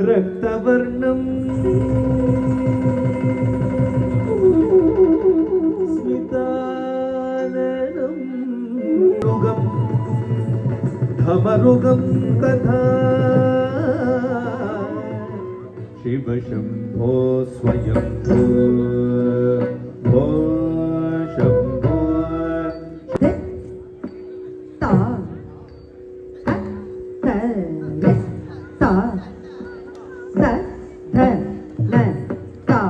రక్తవర్ణం స్మితాననం రుగం ధమరుగం తథా శివ శంభో స్వయం భో శంభో తా త తా త ధ న తా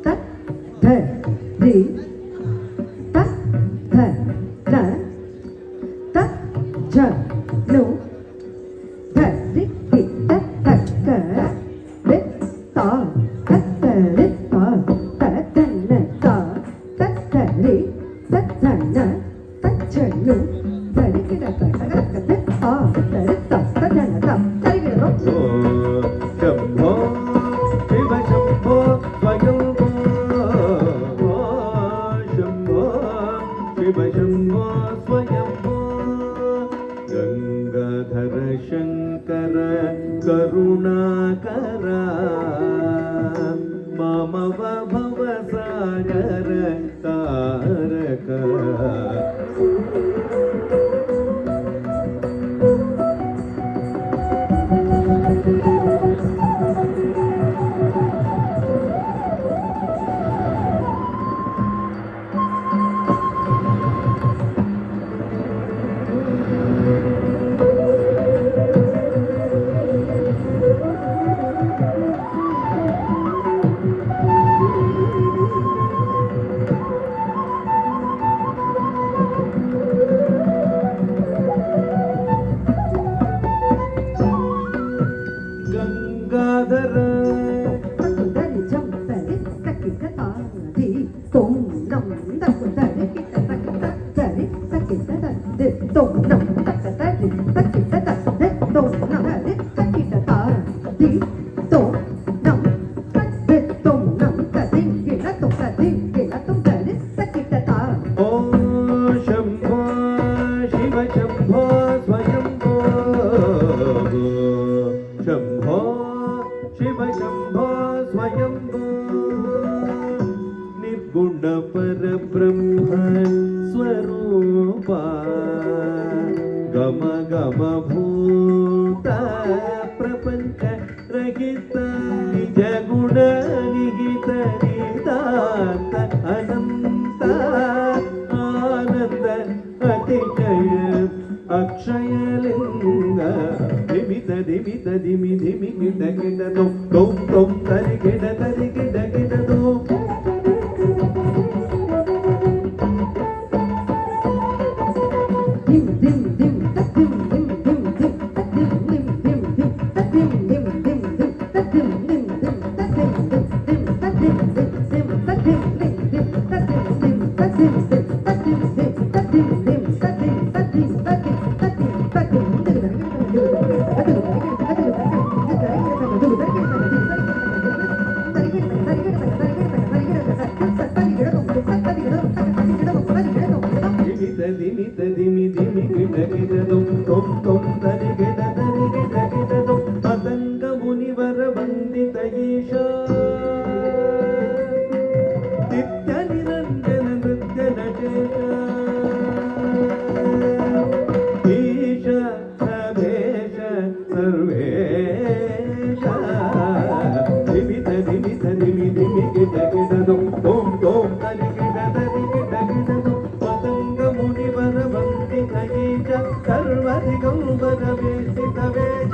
త ధ రి త ధ న త జ ను ధ రి కి త త క రి తా త త రి తా త త న తా త త రి త త న త జ ను ధ రి కి త త క త త తా త రి త త త న త త రి కి ర శంభో శివ శంభో స్వయం భో శంభో శివ శంభో స్వయం గంగాధర శంకర కరుణాకర మామవ భవ సాగర తారక గంగాధర ధరి జం ధరి తకి త తా ధి తోం నం తకు ధరి కి త తక త ధరి తకి త త ధి తోం నం తక ధరి తకి త త ధి తోం నం ధరి తకి త తా ధి తోం నం తక్ ధి తోం నం త ధి కి న తోం త ధి కి న తోం ధరి తకి త తా ఓ శంభో శివ శంభో స్వయం శంభో శివ శంభో స్వయం నిర్గుణ పరబ్రహ్మ స్వరూప గమ గమ భూత ప్రపంచ రహిత నిజ గుణ నిహిత నిదాత అనంత ఆనంద అతిశయ అక్షయలింగ దిమిత దిమిత దిమి దిమి గిట గిట దొం దొం దొం తరి గిట గిట దొం dim dim dim ta dim dim dim dim ta dim dim dim dim ta dim dim dim dim ta dim dim dim ta dim dim dim ta dim dim dim ta dim dim dim ta dim dim ta dim dim ta dim dim ta dim dim ta dim ta dim ta dim ta dim ta dim దిమిత దిమి దిమి గిట గిట దొం దొం దొం తరి గిట దొం పతంగ మునివర వందిత ఈశా నిత్య నిరంజన నృత్య నటేశ ఈశ సభేశ సర్వేశ దిమిత దిమిత దిమి దిమి గిట గిట దొం దొం దొం తరి గిట దొం పతంగ మునివర వందిత ఈశ సర్వధిగం వర వేషిత వేష